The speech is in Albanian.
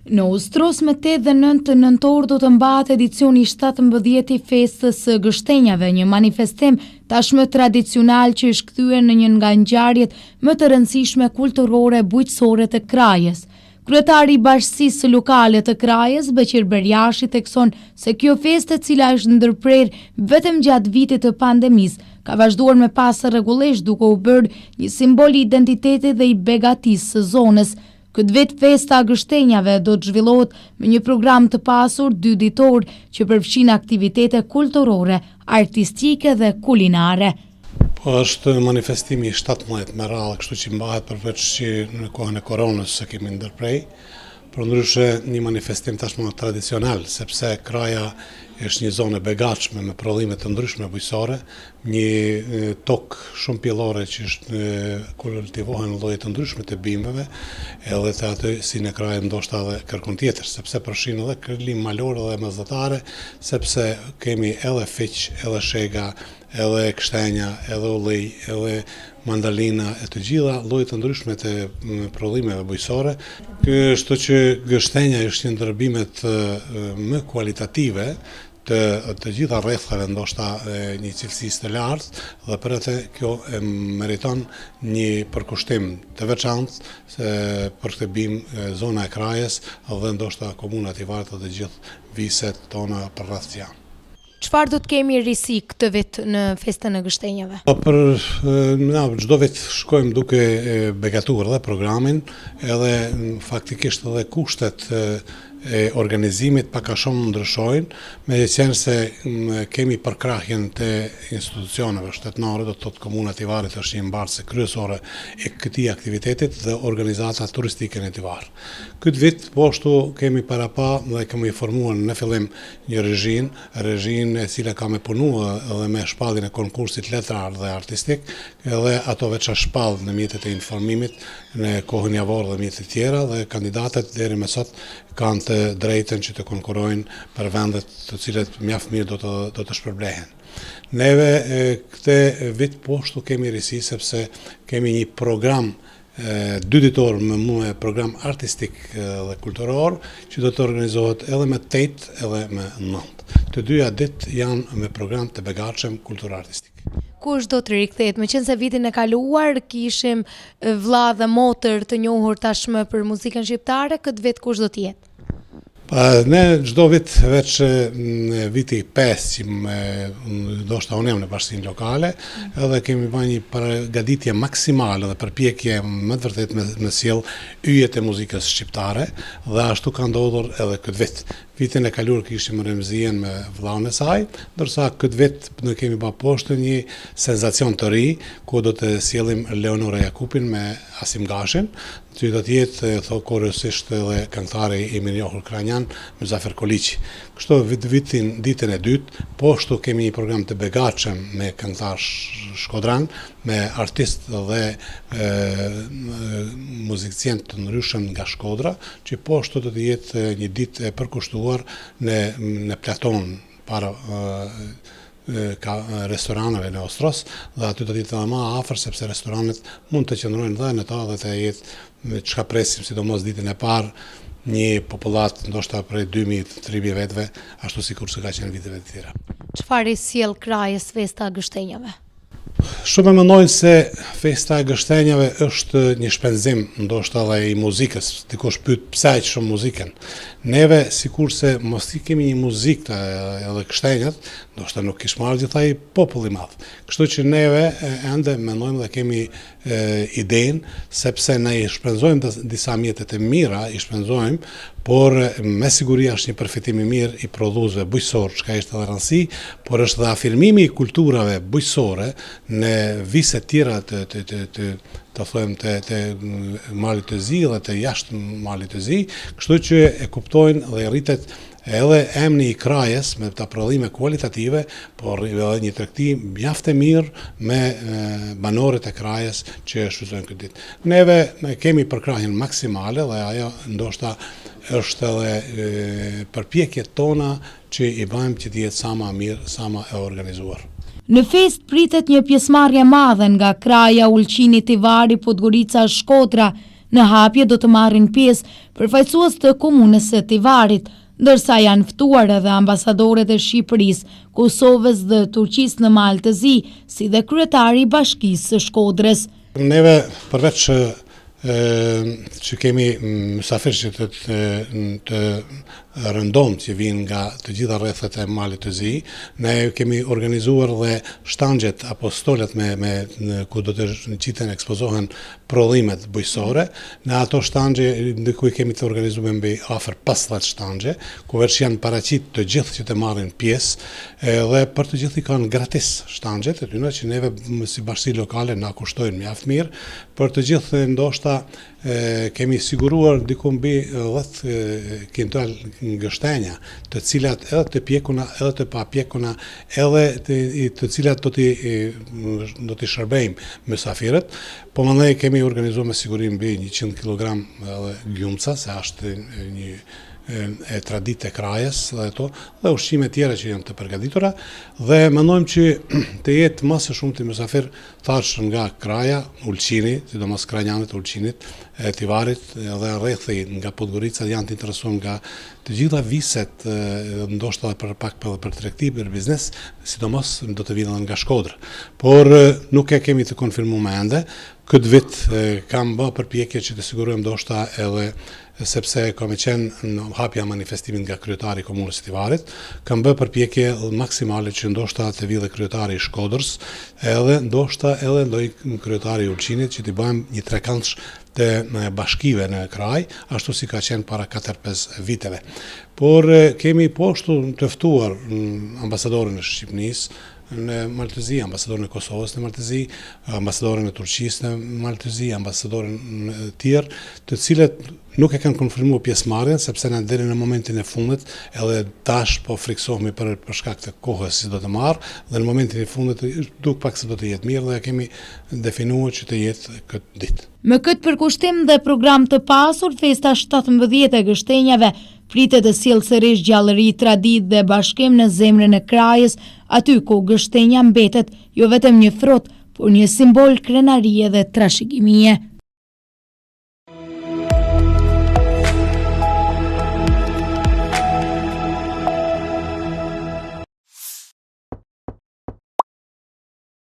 Në Ustros me 8 dhe 9 nëntor do të mbahet edicioni 17 i festës së gështenjave, një manifestim tashmë tradicional që është kthyer në një nga ngjarjet më të rëndësishme kulturore bujqësore të Krajës. Kryetari i Bashkisë Lokale të Krajës, Beqir Berjashi, thekson se kjo festë, e cila është ndërprerë vetëm gjatë vitit të pandemisë, ka vazhduar me pasë rregullisht, duke u bërë një simbol i identitetit dhe i begatisë së zonës. Këtë vit festa gështenjave do të zhvillohet me një program të pasur 2 ditor që përfshin aktivitete kulturore, artistike dhe kulinare. Po është manifestimi 17 me radhë, kështu që mbahet përveç që në kohën e koronës se kemi ndërprej, përndryshe një manifestim tashmë tradicional, sepse Kraja është një zonë e begatshme me prodhime të ndryshme bujqësore, një tokë shumë pjellore që është kultivohen lloje të ndryshme të bimëve, edhe të aty si në Krajë ndoshta edhe kërkon tjetër, sepse përfshin edhe kërlim malor dhe mesdhetare, sepse kemi edhe fiq, edhe shega, edhe kështenja, edhe ullej, edhe mandalina, e të gjitha lloje të ndryshme të prodhimeve bujqësore. Kështu që gështenja është një ndër bimet më kualitative të gjitha rrethave, ndoshta një cilësisë të lartë, dhe për atë kjo meriton një përkushtim të veçantë për këtë bimë zona e Krajës dhe ndoshta komunat i Vartë dhe gjithë viset tona për rreth të janë. Çfarë do të kemi risi këtë vit në festën e gështenjave? Çdo vit shkojmë duke begatuar dhe programin, edhe faktikisht edhe kushtet e organizimit paka shumë ndryshojnë, me qenë se kemi përkrahjen të institucioneve shtetnore, do të thotë Komuna e Tivarit është një mbartëse kryesore e këtij aktivitetit dhe organizata turistike në Tivar. Këtë vit po ashtu kemi parapa dhe kemi formuar në fillim një rezhin e cila ka me punu edhe me shpalljen e konkursit letrar dhe artistik, edhe ato veç shpall në mjetet e informimit në kohën javor dhe mjetet tjera, dhe kandidatët deri më sot kanë të drejtën që të konkurrojnë për vendet të cilet mjaft mirë do të shpërblehen. Neve këtë vit po ashtu kemi risi sepse kemi një program 2 ditor me program artistik dhe kulturor që do të organizohet edhe me 8 edhe me 9. Të dyja ditë janë me program të begatshëm kultur-artistik. Kush do të rikthehet? Meqense vitin e kaluar kishim vlla dhe motër të njohur tashmë për muzikën shqiptare, këtë vit kush do të jetë? Ne çdo vit veç viti 5 që ndoshta unë jam në bashkinë lokale, edhe kemi bërë një përgatitje maksimale dhe përpjekje më të vërtet me sjell yjet e muzikës shqiptare, dhe ashtu ka ndodhur edhe këtë vit. Vitin e kaluar kishim Remzien me vllahun e saj, ndërsa këtë vit ne kemi bërë poshtë një senzacion të ri, ku do të sjellim Leonora Jakupin me Asim Gashin, që do të jetë korisht edhe këngëtari i mirënjohur kranjan Muzafer Koliqi. Kështu ditën e dytë, po ashtu kemi një program të begatshëm me këngëtar shkodran, me artist dhe muzikcien të ndryshëm nga Shkodra, që po ashtu do të jetë një ditë e përkushtuar në platon para restoraneve në Ostros, dhe aty do të jetë edhe më afër, sepse restoranet mund të qëndrojnë dhe në ta dhe të jetë çka presim, sidomos ditën e parë, një popullat ndoshta prej 2000-3000 vetëve, ashtu sikur se ka qenë viteve të tjera. Çfarë i sjell Krajës festa e gështenjave? Shumë e mendojnë se festa e gështenjave është një shpenzim ndoshta edhe i muzikës. Dikush pyet pse aq shumë muzikën. Neve sikurse mos i kemi një muzikë edhe gështenjat, ndoshta nuk kish marrë gjithaj popull i madh. Kështu që neve ende mendojmë dhe kemi idenë, sepse ne i shpenzojmë disa mjete të mira, i shpenzojmë, por me siguri është një përfitim i mirë i prodhuesve bujqësor, çka është edhe rëndësi, por është dhe afirmimi i kulturave bujqësore në vise tjera të Malit të Zi dhe të jashtë Malit të Zi, kështu që e kuptojnë dhe rritet edhe emri i Krajës me ta prodhime kualitative, por edhe një tregti mjaft e mirë me banorët e Krajës që shfrytëzojnë këtë ditë. Neve kemi përkrahjen maksimale dhe ajo ndoshta është edhe përpjekjet tona që i bëjmë që të jetë sa më mirë, sa më e organizuar. Në fest pritet një pjesëmarrje madhe nga Kraja, Ulqini, Tivari, Podgorica, Shkodra, Në hapje do të marrin pjesë përfaqësues të komunës së Tivarit, ndërsa janë ftuar edhe ambasadorët e Shqipërisë, Kosovës dhe Turqisë në Maltëzi, si dhe kryetari i Bashkisë së Shkodrës. Neve përveç që kemi mysafirë që të rëndom që vinë nga të gjitha rrethet e Malit të Zi, ne kemi organizuar dhe shtangjet apo stolet ku do të qiten ekspozohen prodhimet bujqësore. Në ato shtangje në ku kemi të organizuar mbi afër 50 shtangje, ku veç janë paraqit të gjithë që të marrin pjesë dhe për të gjithë i kanë gratis shtangjet e tyre që neve si bashkësi lokale na kushtojnë mjaft mirë. Për të gjithë ndoshta kemi siguruar diku mbi 10 kintal gështenja, të cilat edhe të pjekuna, edhe të papjekuna, edhe të cilat do t'i shërbejmë mysafirët. Po mandej kemi organizuar me siguri mbi 100 kg gjumca, se është një e traditë e Krajës dhe ushqime tjera që janë të përgatitura dhe mendojmë që të jetë më së shumti mysafir thash nga Kraja, Ulqini, sidomos krajnjanët Ulqinit, e Tivarit dhe rrethi nga Podgorica janë të interesuar nga të gjitha viset, ndoshta edhe për pak për tregti, për biznes, sidomos do të vinë nga Shkodra. Por nuk e kemi të konfirmuar ende. Këtë vit kam bë përpjekje që të sigurojmë ndoshta edhe sepse kam qenë në hapja manifestimit nga kryetari i komunës së Tivarit, kam bë përpjekje maksimale që ndoshta të vijë kryetari i Shkodrës, edhe ndoshta edhe ndonjë kryetari i Ulqinit që t'i bëjmë një trekantsh të bashkive në kraj, ashtu si ka qenë para 4-5 viteve. Por kemi poshtu të ftuar ambasadorin e Shqipërisë në Maltëzi, ambasadorin e Kosovës në Maltëzi, ambasadorin e Turqisë në Maltëzi, ambasadorin tjerë, të cilët nuk e kanë konfirmuar pjesëmarrjen, sepse na deri në momentin e fundit, edhe tash po friksohemi për shkak të kohës si do të marr, dhe në momentin e fundit duk pak se do të jetë mirë dhe kemi definuar që të jetë këtë ditë. Me këtë përkushtim dhe program të pasur, festa 17 e gështenjave pritet të sjellë sërish gjallëri, traditë dhe bashkim në zemrën e Krajës, aty ku gështenja mbetet jo vetëm një frot, por një simbol krenarie dhe trashëgimie.